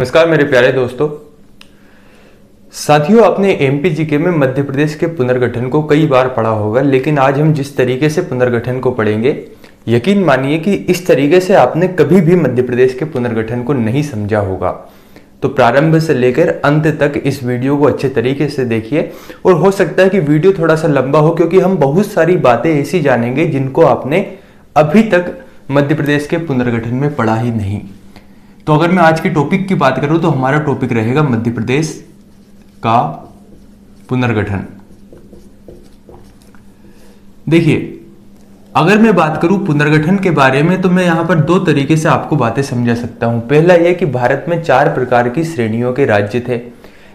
नमस्कार मेरे प्यारे दोस्तों। साथियों, आपने एमपीजीके में मध्य प्रदेश के पुनर्गठन को कई बार पढ़ा होगा, लेकिन आज हम जिस तरीके से पुनर्गठन को पढ़ेंगे, यकीन मानिए कि इस तरीके से आपने कभी भी मध्य प्रदेश के पुनर्गठन को नहीं समझा होगा। तो प्रारंभ से लेकर अंत तक इस वीडियो को अच्छे तरीके से देखिए, और हो सकता है कि वीडियो थोड़ा सा लंबा हो, क्योंकि हम बहुत सारी बातें ऐसी जानेंगे जिनको आपने अभी तक मध्य प्रदेश के पुनर्गठन में पढ़ा ही नहीं। तो अगर मैं आज के टॉपिक की बात करूं तो हमारा टॉपिक रहेगा मध्य प्रदेश का पुनर्गठन। देखिए, अगर मैं बात करूं पुनर्गठन के बारे में तो मैं यहां पर दो तरीके से आपको बातें समझा सकता हूं। पहला यह कि भारत में 4 प्रकार की श्रेणियों के राज्य थे,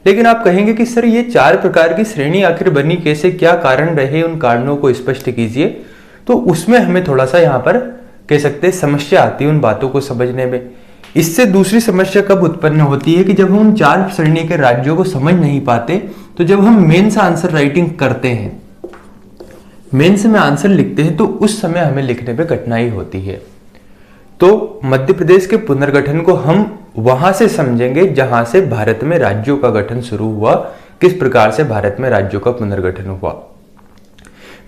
लेकिन आप कहेंगे कि सर ये 4 प्रकार की श्रेणी आखिर बनी कैसे, क्या कारण रहे, उन कारणों को स्पष्ट कीजिए। तो उसमें हमें थोड़ा सा यहां पर कह सकते हैं समस्या आती है उन बातों को समझने में। इससे दूसरी समस्या कब उत्पन्न होती है कि जब हम 4 श्रेणी के राज्यों को समझ नहीं पाते, तो जब हम मेंस आंसर राइटिंग करते हैं, मेंस में आंसर लिखते हैं, तो उस समय हमें लिखने में कठिनाई होती है। तो मध्य प्रदेश के पुनर्गठन को हम वहां से समझेंगे जहां से भारत में राज्यों का गठन शुरू हुआ, किस प्रकार से भारत में राज्यों का पुनर्गठन हुआ।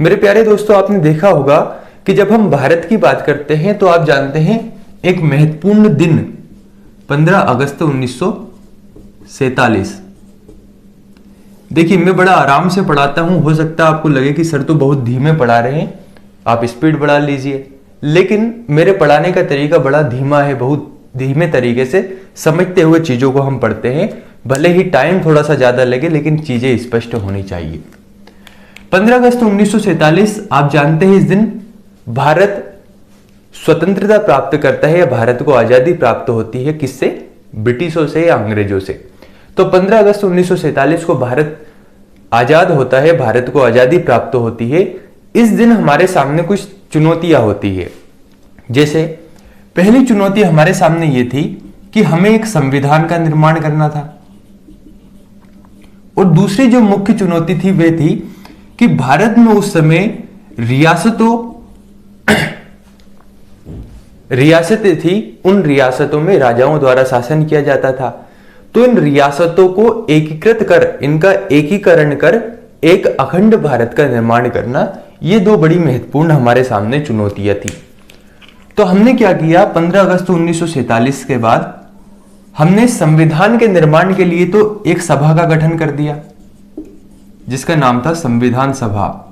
मेरे प्यारे दोस्तों, आपने देखा होगा कि जब हम भारत की बात करते हैं तो आप जानते हैं एक महत्वपूर्ण दिन 15 अगस्त 1947। देखिए, मैं बड़ा आराम से पढ़ाता हूं, हो सकता है आपको लगे कि सर तो बहुत धीमे पढ़ा रहे हैं, आप स्पीड बढ़ा लीजिए, लेकिन मेरे पढ़ाने का तरीका बड़ा धीमा है। बहुत धीमे तरीके से समझते हुए चीजों को हम पढ़ते हैं, भले ही टाइम थोड़ा सा ज्यादा लगे, लेकिन चीजें स्पष्ट होनी चाहिए। 15 अगस्त 1947, आप जानते हैं इस दिन भारत स्वतंत्रता प्राप्त करता है, या भारत को आजादी प्राप्त होती है। किससे? ब्रिटिशों से या अंग्रेजों से। तो 15 अगस्त 1947 को भारत आजाद होता है, भारत को आजादी प्राप्त होती है। इस दिन हमारे सामने कुछ चुनौतियां होती है। जैसे पहली चुनौती हमारे सामने यह थी कि हमें एक संविधान का निर्माण करना था, और दूसरी जो मुख्य चुनौती थी वह थी कि भारत में उस समय रियासतें थी, उन रियासतों में राजाओं द्वारा शासन किया जाता था। तो इन रियासतों को एकीकृत कर, इनका एकीकरण कर एक अखंड भारत का निर्माण करना, ये 2 बड़ी महत्वपूर्ण हमारे सामने चुनौतियां थी। तो हमने क्या किया, 15 अगस्त 1947 के बाद हमने संविधान के निर्माण के लिए तो एक सभा का गठन कर दिया, जिसका नाम था संविधान सभा।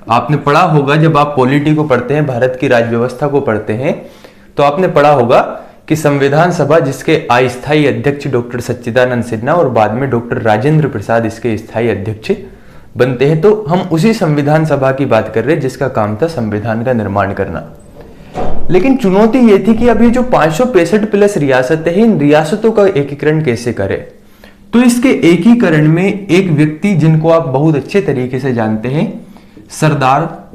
आपने पढ़ा होगा, जब आप पॉलिटी को पढ़ते हैं, भारत की राज्य व्यवस्था को पढ़ते हैं, तो आपने पढ़ा होगा कि संविधान सभा, जिसके अस्थायी अध्यक्ष डॉक्टर सच्चिदानंद सिन्हा और बाद में डॉक्टर राजेंद्र प्रसाद इसके स्थायी अध्यक्ष बनते हैं। तो हम उसी संविधान सभा की बात कर रहे हैं, जिसका काम था संविधान का निर्माण करना। लेकिन चुनौती यह थी कि अभी जो 565 प्लस रियासतें हैं, इन रियासतों का एकीकरण कैसे करें। तो इसके एकीकरण में एक व्यक्ति जिनको आप बहुत अच्छे तरीके से जानते हैं, सरदार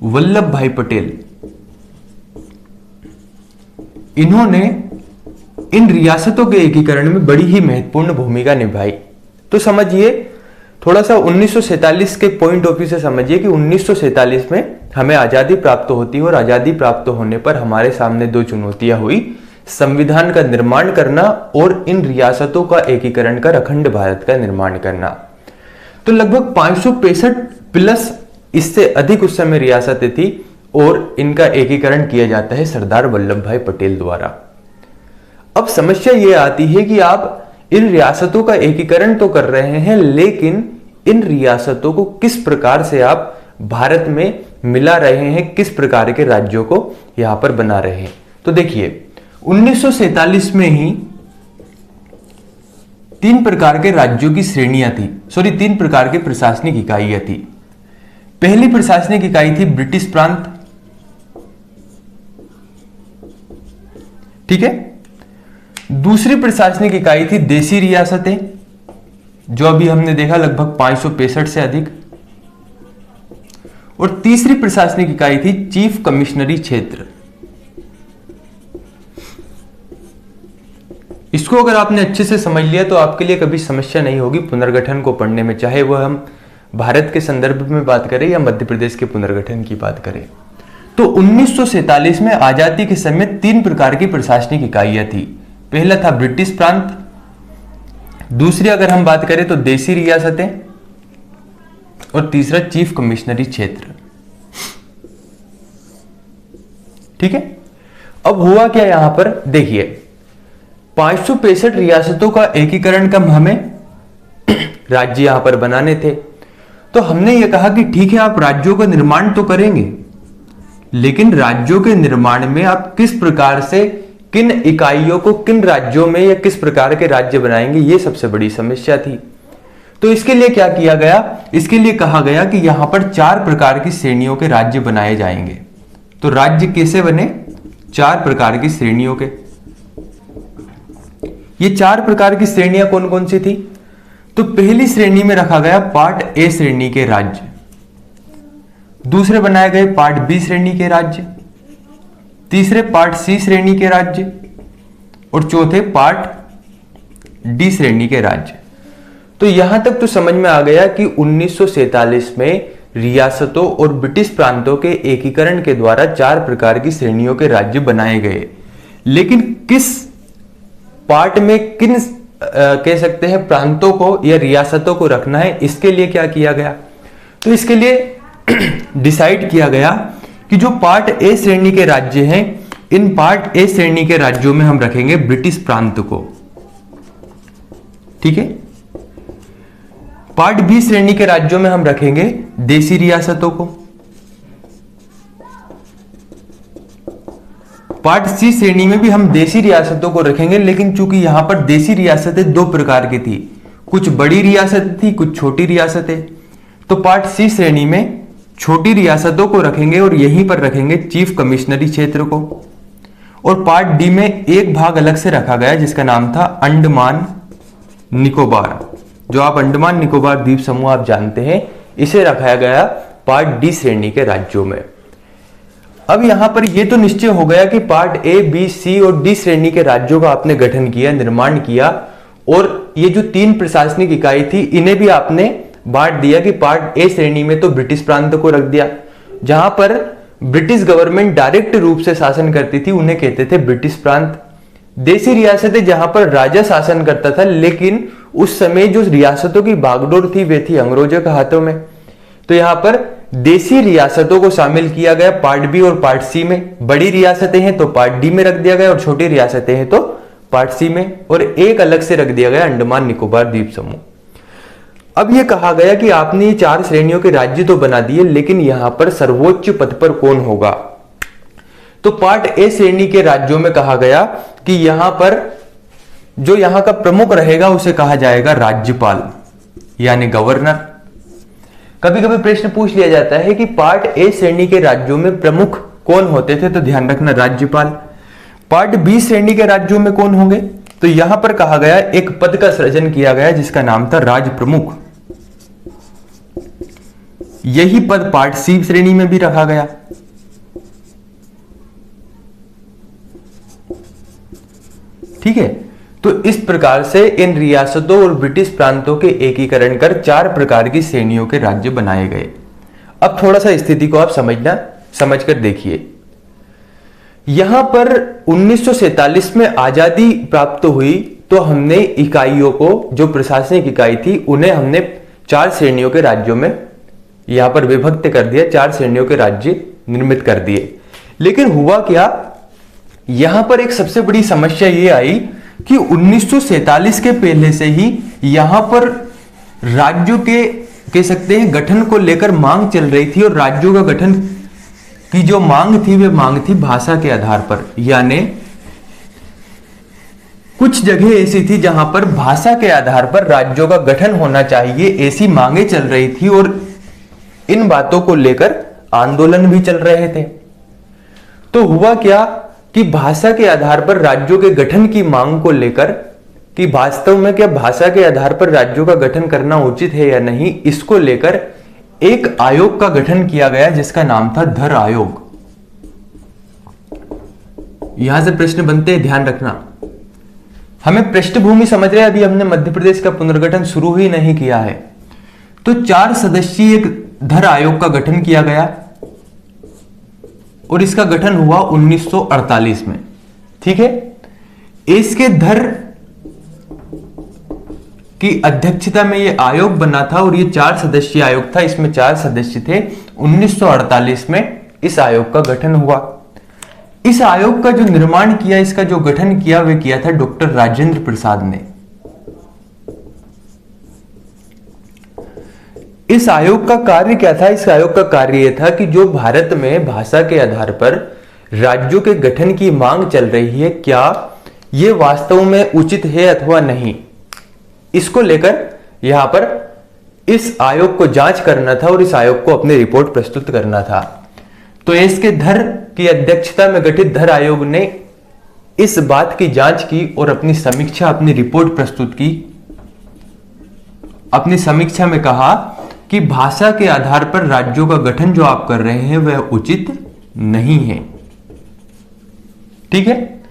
वल्लभ भाई पटेल, इन्होंने इन रियासतों के एकीकरण में बड़ी ही महत्वपूर्ण भूमिका निभाई। तो समझिए, थोड़ा सा 1947 के पॉइंट ऑफ व्यू से समझिए कि 1947 में हमें आजादी प्राप्त होती है, और आजादी प्राप्त होने पर हमारे सामने 2 चुनौतियां हुई, संविधान का निर्माण करना और इन रियासतों का एकीकरण कर अखंड भारत का निर्माण करना। तो लगभग 565 प्लस इससे अधिक उस समय रियासतें थी, और इनका एकीकरण किया जाता है सरदार वल्लभ भाई पटेल द्वारा। अब समस्या यह आती है कि आप इन रियासतों का एकीकरण तो कर रहे हैं, लेकिन इन रियासतों को किस प्रकार से आप भारत में मिला रहे हैं, किस प्रकार के राज्यों को यहां पर बना रहे हैं। तो देखिए, 1947 में ही 3 प्रकार के राज्यों की श्रेणियां थी, 3 प्रकार के प्रशासनिक इकाइयां थी। पहली प्रशासनिक इकाई थी ब्रिटिश प्रांत, ठीक है। दूसरी प्रशासनिक इकाई थी देशी रियासतें, जो अभी हमने देखा लगभग 565 से अधिक। और तीसरी प्रशासनिक इकाई थी चीफ कमिश्नरी क्षेत्र। इसको अगर आपने अच्छे से समझ लिया तो आपके लिए कभी समस्या नहीं होगी पुनर्गठन को पढ़ने में, चाहे वह हम भारत के संदर्भ में बात करें या मध्य प्रदेश के पुनर्गठन की बात करें। तो 1947 में आजादी के समय 3 प्रकार की प्रशासनिक इकाइयां थी। पहला था ब्रिटिश प्रांत, दूसरी अगर हम बात करें तो देसी रियासतें, और तीसरा चीफ कमिश्नरी क्षेत्र। ठीक है, अब हुआ क्या यहां पर देखिए, 565 रियासतों का एकीकरण का हमें राज्य यहां पर बनाने थे। तो हमने यह कहा कि ठीक है, आप राज्यों का निर्माण तो करेंगे, लेकिन राज्यों के निर्माण में आप किस प्रकार से किन इकाइयों को किन राज्यों में या किस प्रकार के राज्य बनाएंगे, यह सबसे बड़ी समस्या थी। तो इसके लिए क्या किया गया, इसके लिए कहा गया कि यहां पर 4 प्रकार की श्रेणियों के राज्य बनाए जाएंगे। तो राज्य कैसे बने, 4 प्रकार की श्रेणियों के। ये 4 प्रकार की श्रेणियां कौन कौन सी थी? तो पहली श्रेणी में रखा गया पार्ट ए श्रेणी के राज्य, दूसरे बनाए गए पार्ट बी श्रेणी के राज्य, तीसरे पार्ट सी श्रेणी के राज्य, और चौथे पार्ट डी श्रेणी के राज्य। तो यहां तक तो समझ में आ गया कि 1947 में रियासतों और ब्रिटिश प्रांतों के एकीकरण के द्वारा 4 प्रकार की श्रेणियों के राज्य बनाए गए, लेकिन किस पार्ट में किन कह सकते हैं प्रांतों को या रियासतों को रखना है, इसके लिए क्या किया गया? तो इसके लिए डिसाइड किया गया कि जो पार्ट ए श्रेणी के राज्य हैं, इन पार्ट ए श्रेणी के राज्यों में हम रखेंगे ब्रिटिश प्रांत को। ठीक है, पार्ट बी श्रेणी के राज्यों में हम रखेंगे देसी रियासतों को, पार्ट सी श्रेणी में भी हम देसी रियासतों को रखेंगे, लेकिन चूंकि यहां पर देसी रियासतें 2 प्रकार की थी, कुछ बड़ी रियासतें थी, कुछ छोटी रियासतें। तो पार्ट सी श्रेणी में छोटी रियासतों को रखेंगे और यहीं पर रखेंगे चीफ कमिश्नरी क्षेत्र को। और पार्ट डी में एक भाग अलग से रखा गया जिसका नाम था अंडमान निकोबार। जो आप अंडमान निकोबार द्वीप समूह आप जानते हैं, इसे रखाया गया पार्ट डी श्रेणी के राज्यों में। अब यहां पर यह तो निश्चय हो गया कि पार्ट ए, बी, सी और डी श्रेणी के राज्यों का आपने गठन किया, निर्माण किया, और ये जो 3 प्रशासनिक इकाई थी इन्हें भी आपने बांट दिया कि पार्ट ए श्रेणी में तो ब्रिटिश प्रांत को रख दिया, जहां पर ब्रिटिश गवर्नमेंट डायरेक्ट रूप से शासन करती थी उन्हें कहते थे ब्रिटिश प्रांत। देसी रियासतें जहां पर राजा शासन करता था, लेकिन उस समय जो रियासतों की बागडोर थी वे थी अंग्रेजों के हाथों में। तो यहां पर देसी रियासतों को शामिल किया गया पार्ट बी और पार्ट सी में। बड़ी रियासतें हैं तो पार्ट डी में रख दिया गया और छोटी रियासतें हैं तो पार्ट सी में, और एक अलग से रख दिया गया अंडमान निकोबार द्वीप समूह। अब यह कहा गया कि आपने ये 4 श्रेणियों के राज्य तो बना दिए, लेकिन यहां पर सर्वोच्च पद पर कौन होगा? तो पार्ट ए श्रेणी के राज्यों में कहा गया कि यहां पर जो यहां का प्रमुख रहेगा उसे कहा जाएगा राज्यपाल, यानी गवर्नर। कभी कभी प्रश्न पूछ लिया जाता है कि पार्ट ए श्रेणी के राज्यों में प्रमुख कौन होते थे, तो ध्यान रखना राज्यपाल। पार्ट बी श्रेणी के राज्यों में कौन होंगे? तो यहां पर कहा गया एक पद का सृजन किया गया जिसका नाम था राज प्रमुख। यही पद पार्ट सी श्रेणी में भी रखा गया। ठीक है, तो इस प्रकार से इन रियासतों और ब्रिटिश प्रांतों के एकीकरण कर 4 प्रकार की श्रेणियों के राज्य बनाए गए। अब थोड़ा सा स्थिति को आप समझकर देखिए। यहां पर 1947 में आजादी प्राप्त हुई तो हमने इकाइयों को, जो प्रशासनिक इकाई थी, उन्हें हमने 4 श्रेणियों के राज्यों में यहां पर विभक्त कर दिया, 4 श्रेणियों के राज्य निर्मित कर दिए। लेकिन हुआ क्या, यहां पर एक सबसे बड़ी समस्या यह आई कि 1947 के पहले से ही यहां पर राज्यों के कह सकते हैं गठन को लेकर मांग चल रही थी, और राज्यों का गठन की जो मांग थी वे मांग थी भाषा के आधार पर। यानी कुछ जगह ऐसी थी जहां पर भाषा के आधार पर राज्यों का गठन होना चाहिए, ऐसी मांगे चल रही थी, और इन बातों को लेकर आंदोलन भी चल रहे थे। तो हुआ क्या कि भाषा के आधार पर राज्यों के गठन की मांग को लेकर कि वास्तव में क्या भाषा के आधार पर राज्यों का गठन करना उचित है या नहीं, इसको लेकर एक आयोग का गठन किया गया जिसका नाम था धर आयोग। यहां से प्रश्न बनते हैं, ध्यान रखना। हमें पृष्ठभूमि समझ रहे हैं, अभी हमने मध्य प्रदेश का पुनर्गठन शुरू ही नहीं किया है। तो 4 सदस्यीय एक धर आयोग का गठन किया गया। और इसका गठन हुआ 1948 में। ठीक है, एस के धर की अध्यक्षता में यह आयोग बना था और यह 4 सदस्यीय आयोग था, इसमें 4 सदस्य थे। 1948 में इस आयोग का गठन हुआ। इस आयोग का जो निर्माण किया, इसका जो गठन किया, वह किया था डॉक्टर राजेंद्र प्रसाद ने। इस आयोग का कार्य क्या था? इस आयोग का कार्य यह था कि जो भारत में भाषा के आधार पर राज्यों के गठन की मांग चल रही है, क्या यह वास्तव में उचित है अथवा नहीं, इसको लेकर यहां पर इस आयोग को जांच करना था और इस आयोग को अपनी रिपोर्ट प्रस्तुत करना था। तो एस के धर की अध्यक्षता में गठित धर आयोग ने इस बात की जांच की और अपनी समीक्षा, अपनी रिपोर्ट प्रस्तुत की। अपनी समीक्षा में कहा कि भाषा के आधार पर राज्यों का गठन जो आप कर रहे हैं वह उचित नहीं है। ठीक है,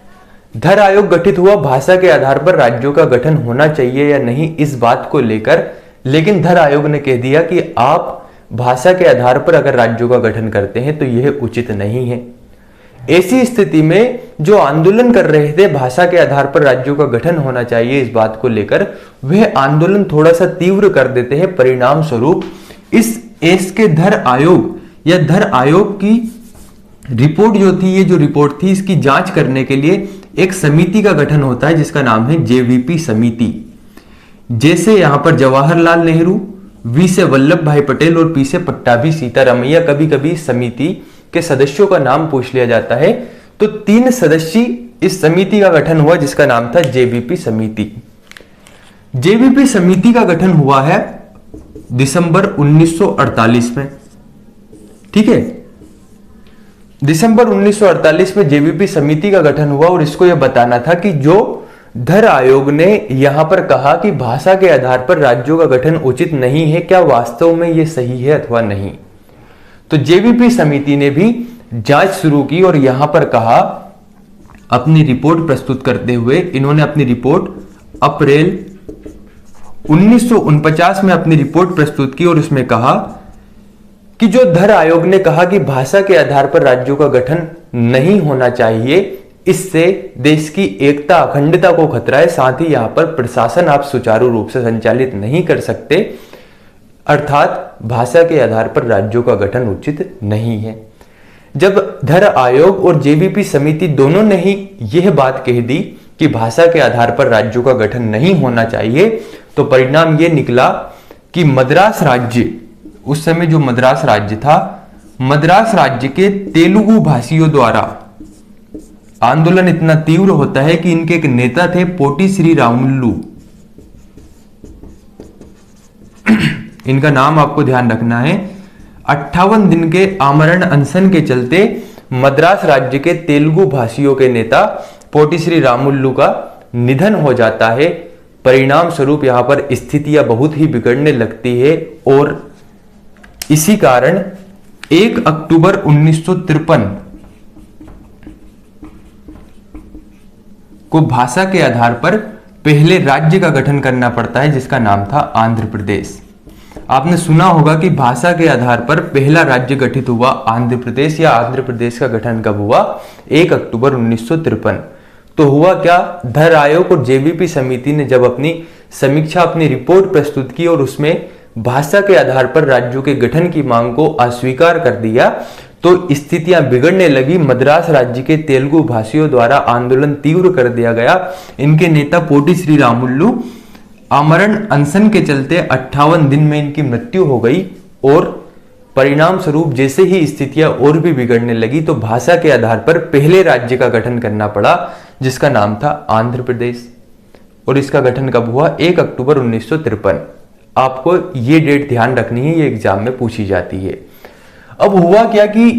धर आयोग गठित हुआ भाषा के आधार पर राज्यों का गठन होना चाहिए या नहीं, इस बात को लेकर। लेकिन धर आयोग ने कह दिया कि आप भाषा के आधार पर अगर राज्यों का गठन करते हैं तो यह उचित नहीं है। ऐसी स्थिति में जो आंदोलन कर रहे थे भाषा के आधार पर राज्यों का गठन होना चाहिए इस बात को लेकर, वह आंदोलन थोड़ा सा तीव्र कर देते हैं। परिणाम स्वरूप इस एस के धर आयोग या धर आयोग की रिपोर्ट जो थी, ये जो रिपोर्ट थी, इसकी जांच करने के लिए एक समिति का गठन होता है जिसका नाम है जेवीपी समिति। जैसे यहां पर जवाहरलाल नेहरू, वी से वल्लभ भाई पटेल और पी से पट्टाभी सीतारामैया, कभी कभी समिति के सदस्यों का नाम पूछ लिया जाता है। तो 3 सदस्यीय इस समिति का गठन हुआ जिसका नाम था जेवीपी समिति। जेवीपी समिति का गठन हुआ है दिसंबर 1948 में। ठीक है, दिसंबर 1948 में जेवीपी समिति का गठन हुआ और इसको यह बताना था कि जो धर आयोग ने यहां पर कहा कि भाषा के आधार पर राज्यों का गठन उचित नहीं है, क्या वास्तव में यह सही है अथवा नहीं। तो जेवीपी समिति ने भी जांच शुरू की और यहां पर कहा, अपनी रिपोर्ट प्रस्तुत करते हुए इन्होंने अपनी रिपोर्ट अप्रैल 1949 में अपनी रिपोर्ट प्रस्तुत की और उसमें कहा कि जो धर आयोग ने कहा कि भाषा के आधार पर राज्यों का गठन नहीं होना चाहिए, इससे देश की एकता, अखंडता को खतरा है। साथ ही यहां पर प्रशासन आप सुचारू रूप से संचालित नहीं कर सकते, अर्थात भाषा के आधार पर राज्यों का गठन उचित नहीं है। जब धर आयोग और जेवीपी समिति दोनों ने ही यह बात कह दी कि भाषा के आधार पर राज्यों का गठन नहीं होना चाहिए, तो परिणाम यह निकला कि मद्रास राज्य, उस समय जो मद्रास राज्य था, मद्रास राज्य के तेलुगु भाषियों द्वारा आंदोलन इतना तीव्र होता है कि इनके एक नेता थे पोटी श्री रामुल्लू। इनका नाम आपको ध्यान रखना है। 58 दिन के आमरण अनशन के चलते मद्रास राज्य के तेलुगु भाषियों के नेता पोटी श्री रामुल्लू का निधन हो जाता है। परिणाम स्वरूप यहां पर स्थितियां बहुत ही बिगड़ने लगती है और इसी कारण 1 अक्टूबर 1953 को भाषा के आधार पर पहले राज्य का गठन करना पड़ता है जिसका नाम था आंध्र प्रदेश। आपने सुना होगा कि भाषा के आधार पर पहला राज्य गठित हुआ आंध्र प्रदेश, या आंध्र प्रदेश का गठन कब हुआ? 1 अक्टूबर 1953। तो हुआ क्या, धर आयोग और जेवीपी समिति ने जब अपनी समीक्षा, अपनी रिपोर्ट प्रस्तुत की और उसमें भाषा के आधार पर राज्यों के गठन की मांग को अस्वीकार कर दिया, तो स्थितियां बिगड़ने लगी। मद्रास राज्य के तेलुगु भाषियों द्वारा आंदोलन तीव्र कर दिया गया। इनके नेता पोटी श्री रामुल्लू आमरण अनशन के चलते 58 दिन में इनकी मृत्यु हो गई और परिणाम स्वरूप जैसे ही स्थितियां और भी बिगड़ने लगी तो भाषा के आधार पर पहले राज्य का गठन करना पड़ा जिसका नाम था आंध्र प्रदेश। और इसका गठन कब हुआ? 1 अक्टूबर 1953। आपको ये डेट ध्यान रखनी है, ये एग्जाम में पूछी जाती है। अब हुआ क्या कि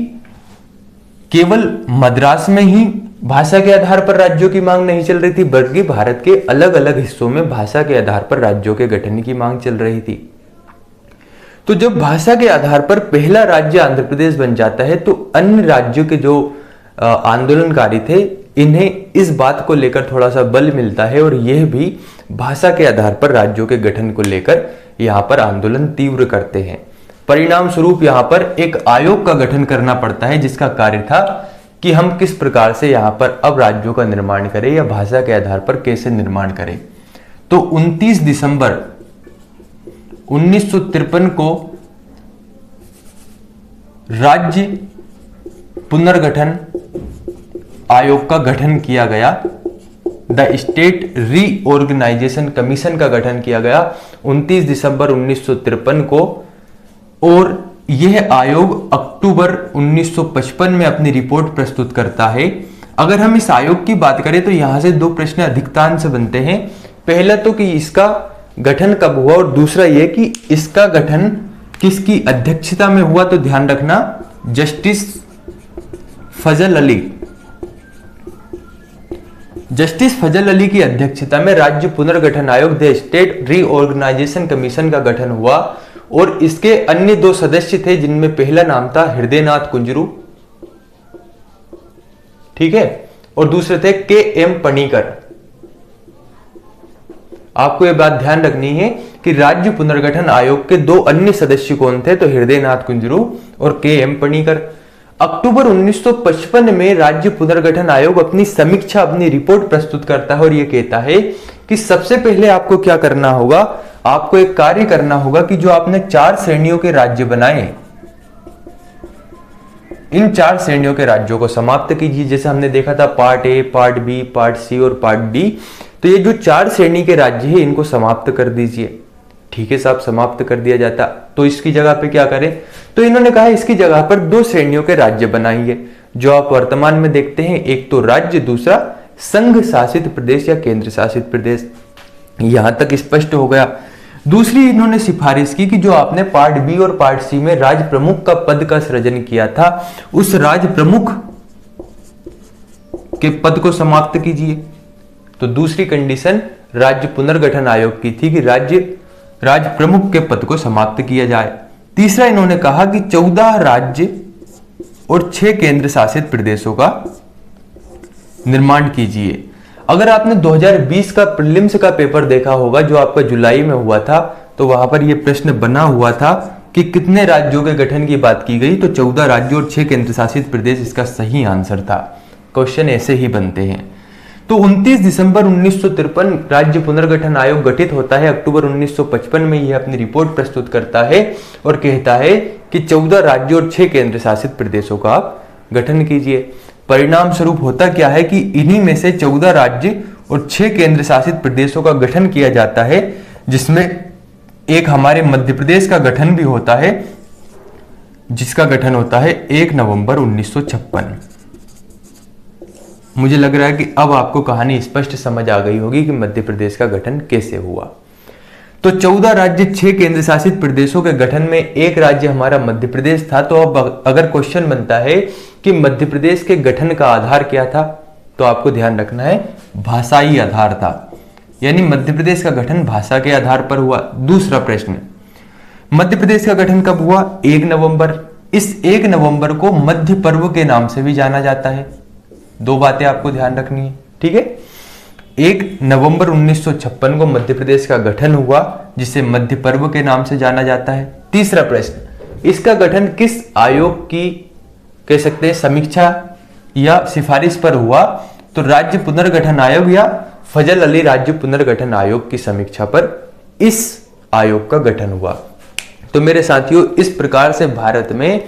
केवल मद्रास में ही भाषा के आधार पर राज्यों की मांग नहीं चल रही थी, बल्कि भारत के अलग अलग हिस्सों में भाषा के आधार पर राज्यों के गठन की मांग चल रही थी। तो जब भाषा के आधार पर पहला राज्य आंध्र प्रदेश बन जाता है तो अन्य राज्यों के जो आंदोलनकारी थे इन्हें इस बात को लेकर थोड़ा सा बल मिलता है और यह भी भाषा के आधार पर राज्यों के गठन को लेकर यहां पर आंदोलन तीव्र करते हैं। परिणाम स्वरूप यहां पर एक आयोग का गठन करना पड़ता है, जिसका कार्य था कि हम किस प्रकार से यहां पर अब राज्यों का निर्माण करें या भाषा के आधार पर कैसे निर्माण करें। तो 29 दिसंबर 1953 को राज्य पुनर्गठन आयोग का गठन किया गया, द स्टेट रीऑर्गेनाइजेशन कमीशन का गठन किया गया 29 दिसंबर 1953 को, और यह आयोग अक्टूबर 1955 में अपनी रिपोर्ट प्रस्तुत करता है। अगर हम इस आयोग की बात करें तो यहां से दो प्रश्न अधिकांश बनते हैं। पहला तो कि इसका गठन कब हुआ, और दूसरा यह कि इसका गठन किसकी अध्यक्षता में हुआ। तो ध्यान रखना, जस्टिस फजल अली की अध्यक्षता में राज्य पुनर्गठन आयोग द स्टेट रीऑर्गेनाइजेशन कमीशन का गठन हुआ, और इसके अन्य दो सदस्य थे, जिनमें पहला नाम था हृदयनाथ कुंजरू, ठीक है, और दूसरे थे के.एम. पणिकर। आपको यह बात ध्यान रखनी है कि राज्य पुनर्गठन आयोग के दो अन्य सदस्य कौन थे, तो हृदयनाथ कुंजरू और के.एम. पणिकर। अक्टूबर 1955 में राज्य पुनर्गठन आयोग अपनी समीक्षा, अपनी रिपोर्ट प्रस्तुत करता है, और यह कहता है कि सबसे पहले आपको क्या करना होगा, आपको एक कार्य करना होगा कि जो आपने 4 श्रेणियों के राज्य बनाए, इन 4 श्रेणियों के राज्यों को समाप्त कीजिए। जैसे हमने देखा था part A, part B, part C और पार्ट डी। तो ये जो 4 श्रेणी के राज्य है, इनको समाप्त कर दीजिए। ठीक है साहब, समाप्त कर दिया जाता। तो इसकी जगह पे क्या करें, तो इन्होंने कहा इसकी जगह पर 2 श्रेणियों के राज्य बनाइए, जो आप वर्तमान में देखते हैं, एक तो राज्य, दूसरा संघ शासित प्रदेश या केंद्र शासित प्रदेश। यहां तक स्पष्ट हो गया। दूसरी इन्होंने सिफारिश की कि जो आपने पार्ट बी और पार्ट सी में राज प्रमुख का पद का सृजन किया था, उस राज प्रमुख के पद को समाप्त कीजिए। तो दूसरी कंडीशन राज्य पुनर्गठन आयोग की थी कि राज प्रमुख के पद को समाप्त किया जाए। तीसरा इन्होंने कहा कि 14 राज्य और 6 केंद्र शासित प्रदेशों का निर्माण कीजिए। अगर आपने 2020 का प्रीलिम्स का पेपर देखा होगा, जो आपका जुलाई में हुआ था, तो वहां पर यह प्रश्न बना हुआ था कि कितने राज्यों के गठन की बात की गई, तो 14 राज्यों और 6 केंद्र शासित प्रदेश इसका सही आंसर था। क्वेश्चन ऐसे ही बनते हैं। तो 29 दिसंबर 1953 राज्य पुनर्गठन आयोग गठित होता है। अक्टूबर 1955 में यह अपनी रिपोर्ट प्रस्तुत करता है और कहता है कि 14 राज्यों और 6 केंद्र शासित प्रदेशों का आप गठन कीजिए। परिणाम स्वरूप होता क्या है कि इन्हीं में से 14 राज्य और 6 केंद्र शासित प्रदेशों का गठन किया जाता है, जिसमें एक हमारे मध्य प्रदेश का गठन भी होता है, जिसका गठन होता है 1 नवंबर 1956। मुझे लग रहा है कि अब आपको कहानी स्पष्ट समझ आ गई होगी कि मध्य प्रदेश का गठन कैसे हुआ। तो 14 राज्य 6 केंद्र शासित प्रदेशों के गठन में एक राज्य हमारा मध्य प्रदेश था। तो अब अगर क्वेश्चन बनता है कि मध्य प्रदेश के गठन का आधार क्या था, तो आपको ध्यान रखना है भाषाई आधार था, यानी मध्य प्रदेश का गठन भाषा के आधार पर हुआ। दूसरा प्रश्न, मध्य प्रदेश का गठन कब हुआ? 1 नवंबर। इस 1 नवंबर को मध्य पर्व के नाम से भी जाना जाता है। दो बातें आपको ध्यान रखनी है, ठीक है। 1 नवंबर 1956 को मध्य प्रदेश का गठन हुआ, जिसे मध्य पर्व के नाम से जाना जाता है। तीसरा प्रश्न, इसका गठन किस आयोग की कह सकते हैं समीक्षा या सिफारिश पर हुआ? तो राज्य पुनर्गठन आयोग या फजल अली राज्य पुनर्गठन आयोग की समीक्षा पर इस आयोग का गठन हुआ। तो मेरे साथियों, इस प्रकार से भारत में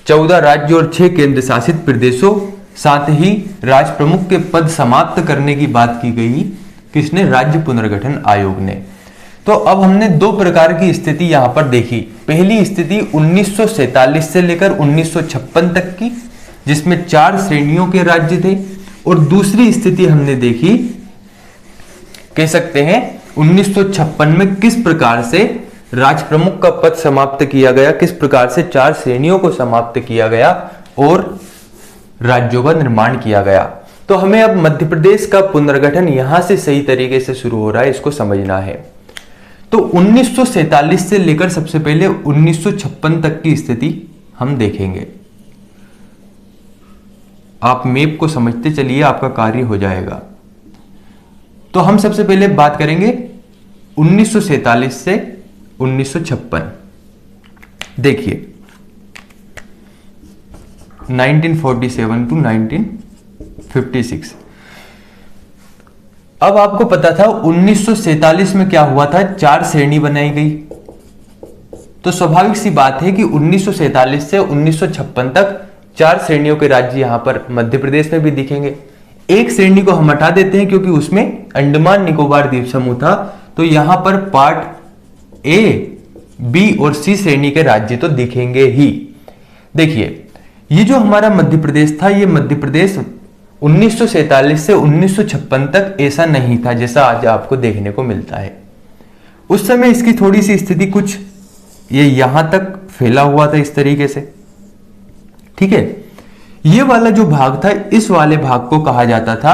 14 राज्य और 6 केंद्र शासित प्रदेशों, साथ ही राज प्रमुख के पद समाप्त करने की बात की गई। किसने? राज्य पुनर्गठन आयोग ने। तो अब हमने 2 प्रकार की स्थिति यहां पर देखी। पहली स्थिति 1947 से लेकर 1956 तक की, जिसमें 4 श्रेणियों के राज्य थे, और दूसरी स्थिति हमने देखी, कह सकते हैं 1956 में किस प्रकार से राज प्रमुख का पद समाप्त किया गया, किस प्रकार से 4 श्रेणियों को समाप्त किया गया और राज्यों का निर्माण किया गया। तो हमें अब मध्य प्रदेश का पुनर्गठन यहां से सही तरीके से शुरू हो रहा है, इसको समझना है। तो 1947 से लेकर सबसे पहले 1956 तक की स्थिति हम देखेंगे। आप मैप को समझते चलिए, आपका कार्य हो जाएगा। तो हम सबसे पहले बात करेंगे 1947 से 1956। देखिए 1947 टू 1956। अब आपको पता था 1947 में क्या हुआ था, 4 श्रेणी बनाई गई। तो स्वाभाविक सी बात है कि 1947 से 1956 तक 4 श्रेणियों के राज्य यहां पर मध्य प्रदेश में भी दिखेंगे। एक श्रेणी को हम हटा देते हैं क्योंकि उसमें अंडमान निकोबार द्वीप समूह था, तो यहां पर पार्ट ए, बी और सी श्रेणी के राज्य तो दिखेंगे ही। देखिए ये जो हमारा मध्य प्रदेश था, ये मध्य प्रदेश 1947 से 1956 तक ऐसा नहीं था जैसा आज आपको देखने को मिलता है। उस समय इसकी थोड़ी सी स्थिति कुछ ये यहां तक फैला हुआ था इस तरीके से, ठीक है। ये वाला जो भाग था, इस वाले भाग को कहा जाता था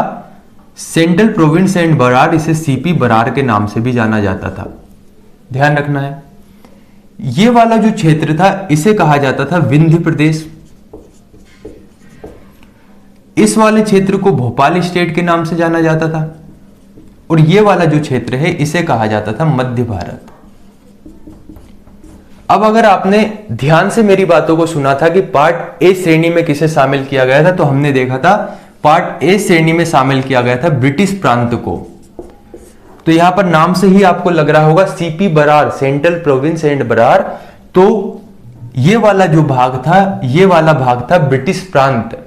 सेंट्रल प्रोविंस एंड बरार, इसे सीपी बरार के नाम से भी जाना जाता था, ध्यान रखना है। ये वाला जो क्षेत्र था इसे कहा जाता था विंध्य प्रदेश। इस वाले क्षेत्र को भोपाल स्टेट के नाम से जाना जाता था, और ये वाला जो क्षेत्र है इसे कहा जाता था मध्य भारत। अब अगर आपने ध्यान से मेरी बातों को सुना था कि पार्ट ए श्रेणी में किसे शामिल किया गया था, तो हमने देखा था पार्ट ए श्रेणी में शामिल किया गया था ब्रिटिश प्रांत को। तो यहां पर नाम से ही आपको लग रहा होगा CP Berar, central province and Berar. तो ये वाला जो भाग था, ये वाला भाग था ब्रिटिश प्रांत।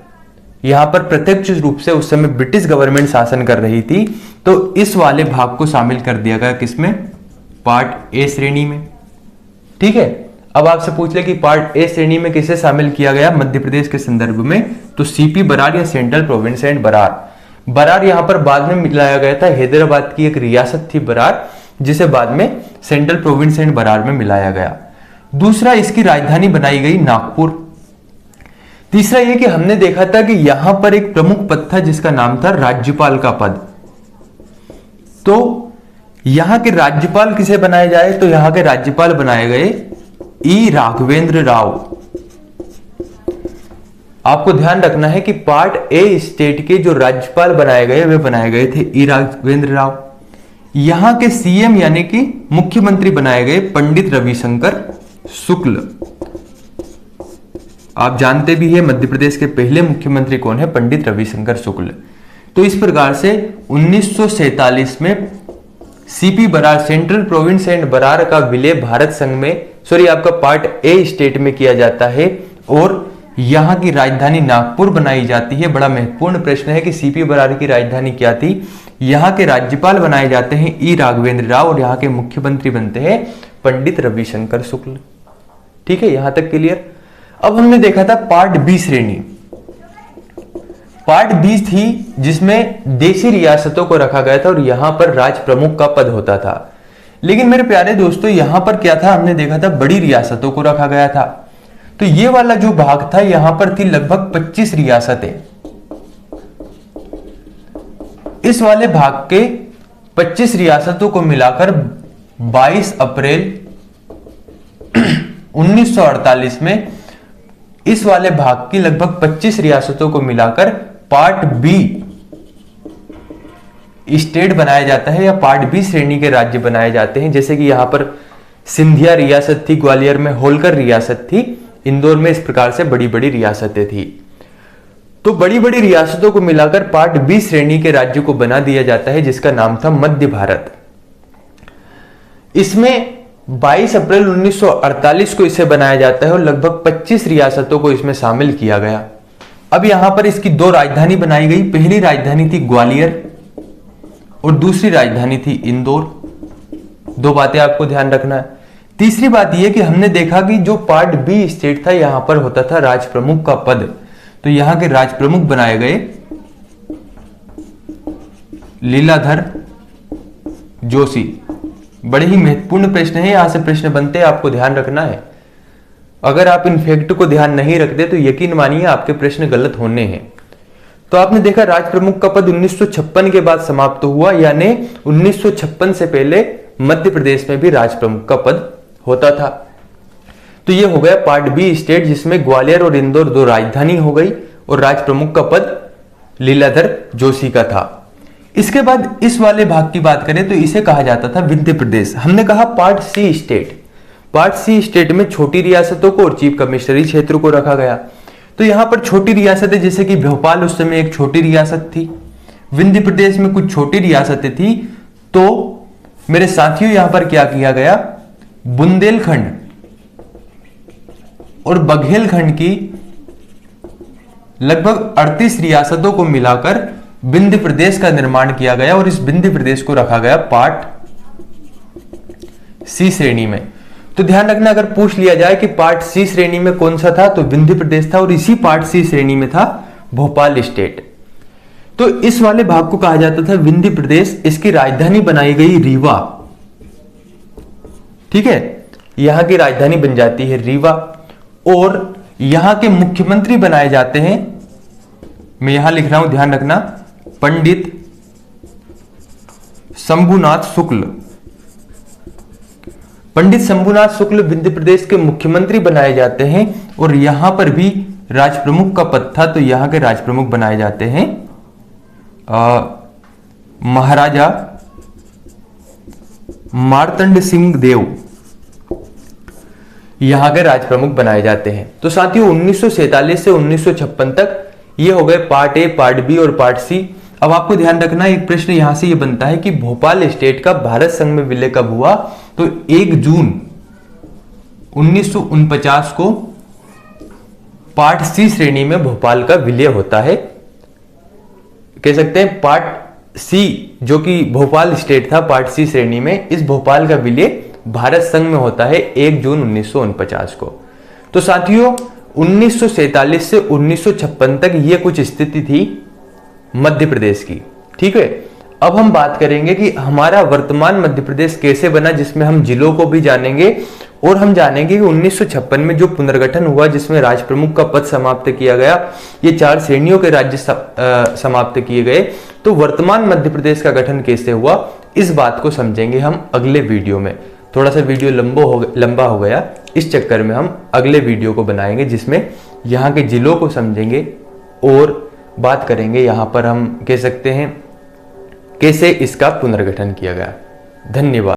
यहां पर प्रत्यक्ष रूप से उस समय ब्रिटिश गवर्नमेंट शासन कर रही थी, तो इस वाले भाग को शामिल कर दिया गया किसमें, पार्ट ए श्रेणी में, ठीक है। अब आपसे पूछ ले कि पार्ट ए श्रेणी में किसे शामिल किया गया मध्य प्रदेश के संदर्भ में, तो सीपी बरार या central province and Berar. Berar यहां पर बाद में मिलाया गया था, हैदराबाद की एक रियासत थी बरार, जिसे बाद में सेंट्रल प्रोविंस एंड बरार में मिलाया गया। दूसरा, इसकी राजधानी बनाई गई नागपुर। तीसरा ये कि हमने देखा था कि यहां पर एक प्रमुख पद था जिसका नाम था राज्यपाल का पद। तो यहां के राज्यपाल किसे बनाए जाए, तो यहां के राज्यपाल बनाए गए ई राघवेंद्र राव। आपको ध्यान रखना है कि पार्ट ए स्टेट के जो राज्यपाल बनाए गए वे बनाए गए थे ई राघवेंद्र राव। यहां के सीएम यानी कि मुख्यमंत्री बनाए गए पंडित रविशंकर शुक्ल। आप जानते भी हैं मध्य प्रदेश के पहले मुख्यमंत्री कौन है, पंडित रविशंकर शुक्ल। तो इस प्रकार से 1947 में CP Berar, central province and Berar का विलय भारत संघ में, आपका पार्ट ए स्टेट में किया जाता है और यहां की राजधानी नागपुर बनाई जाती है। बड़ा महत्वपूर्ण प्रश्न है कि सीपी बरार की राजधानी क्या थी। यहां के राज्यपाल बनाए जाते हैं ई राघवेंद्र राव और यहां के मुख्यमंत्री बनते हैं पंडित रविशंकर शुक्ल, ठीक है, यहां तक क्लियर। अब हमने देखा था पार्ट बी श्रेणी। पार्ट बी थी जिसमें देशी रियासतों को रखा गया था और यहां पर राज प्रमुख का पद होता था। लेकिन मेरे प्यारे दोस्तों, यहां पर क्या था, हमने देखा था बड़ी रियासतों को रखा गया था। तो ये वाला जो भाग था, यहां पर थी लगभग 25 रियासतें। इस वाले भाग के 25 रियासतों को मिलाकर 22 अप्रैल 1948 में इस वाले भाग की लगभग 25 रियासतों को मिलाकर पार्ट बी स्टेट बनाया जाता है या पार्ट बी श्रेणी के राज्य बनाए जाते हैं। जैसे कि यहां पर सिंधिया रियासत थी, ग्वालियर में होलकर रियासत थी, इंदौर में इस प्रकार से बड़ी बड़ी रियासतें थी। तो बड़ी बड़ी रियासतों को मिलाकर पार्ट बी श्रेणी के राज्य को बना दिया जाता है जिसका नाम था मध्य भारत। इसमें 22 अप्रैल 1948 को इसे बनाया जाता है और लगभग 25 रियासतों को इसमें शामिल किया गया। अब यहां पर इसकी 2 राजधानी बनाई गई। पहली राजधानी थी ग्वालियर और दूसरी राजधानी थी इंदौर। 2 बातें आपको ध्यान रखना है। तीसरी बात यह कि हमने देखा कि जो पार्ट बी स्टेट था यहां पर होता था राज प्रमुख का पद। तो यहां के राज प्रमुख बनाए गए लीलाधर जोशी। बड़े ही महत्वपूर्ण प्रश्न है, यहां से प्रश्न बनते हैं, आपको ध्यान रखना है। अगर आप इन फैक्ट को ध्यान नहीं रखते तो यकीन मानिए आपके प्रश्न गलत होने हैं। तो आपने देखा राज प्रमुख का पद 1956 के बाद समाप्त हुआ, यानी 1956 से पहले मध्य प्रदेश में भी राज प्रमुख का पद होता था। तो यह हो गया पार्ट बी स्टेट जिसमें ग्वालियर और इंदौर 2 राजधानी हो गई और राज प्रमुख का पद लीलाधर जोशी का था। इसके बाद इस वाले भाग की बात करें तो इसे कहा जाता था विंध्य प्रदेश। हमने कहा part C state. Part C state में छोटी रियासतों को और चीफ कमिश्नरी क्षेत्र को रखा गया। तो यहां पर छोटी रियासतें जैसे कि भोपाल उस समय एक छोटी रियासत थी, विंध्य प्रदेश में कुछ छोटी रियासतें थी। तो मेरे साथियों यहां पर क्या किया गया, बुंदेलखंड और बघेलखंड की लगभग 38 रियासतों को मिलाकर विंध्य प्रदेश का निर्माण किया गया और इस विंध्य प्रदेश को रखा गया पार्ट सी श्रेणी में। तो ध्यान रखना, अगर पूछ लिया जाए कि पार्ट सी श्रेणी में कौन सा था, तो विंध्य प्रदेश था और इसी पार्ट सी श्रेणी में था भोपाल स्टेट। तो इस वाले भाग को कहा जाता था विंध्य प्रदेश। इसकी राजधानी बनाई गई रीवा, ठीक है, यहां की राजधानी बन जाती है रीवा और यहां के मुख्यमंत्री बनाए जाते हैं, मैं यहां लिख रहा हूं ध्यान रखना, पंडित शंभुनाथ शुक्ल। पंडित शंभुनाथ शुक्ल विंध्य प्रदेश के मुख्यमंत्री बनाए जाते हैं और यहां पर भी राज प्रमुख का पद था। तो यहां के राज प्रमुख बनाए जाते हैं महाराजा मार्तंड सिंह देव, यहां के राज प्रमुख बनाए जाते हैं। तो साथियों 1947 से 1956 तक ये हो गए पार्ट ए, पार्ट बी और पार्ट सी। अब आपको ध्यान रखना, एक प्रश्न यहां से ये बनता है कि भोपाल स्टेट का भारत संघ में विलय कब हुआ। तो 1 जून 1949 को पार्ट सी श्रेणी में भोपाल का विलय होता है। कह सकते हैं पार्ट सी जो कि भोपाल स्टेट था पार्ट सी श्रेणी में, इस भोपाल का विलय भारत संघ में होता है 1 जून 1949 को। तो साथियों 1947 से 1956 तक ये कुछ स्थिति थी मध्य प्रदेश की, ठीक है। अब हम बात करेंगे कि हमारा वर्तमान मध्य प्रदेश कैसे बना, जिसमें हम जिलों को भी जानेंगे और हम जानेंगे कि 1956 में जो पुनर्गठन हुआ जिसमें राज प्रमुख का पद समाप्त किया गया, ये 4 श्रेणियों के राज्य समाप्त किए गए। तो वर्तमान मध्य प्रदेश का गठन कैसे हुआ, इस बात को समझेंगे हम अगले वीडियो में। थोड़ा सा वीडियो लंबा हो गया, इस चक्कर में हम अगले वीडियो को बनाएंगे जिसमें यहाँ के जिलों को समझेंगे और बात करेंगे यहाँ पर हम कह सकते हैं कैसे इसका पुनर्गठन किया गया। धन्यवाद।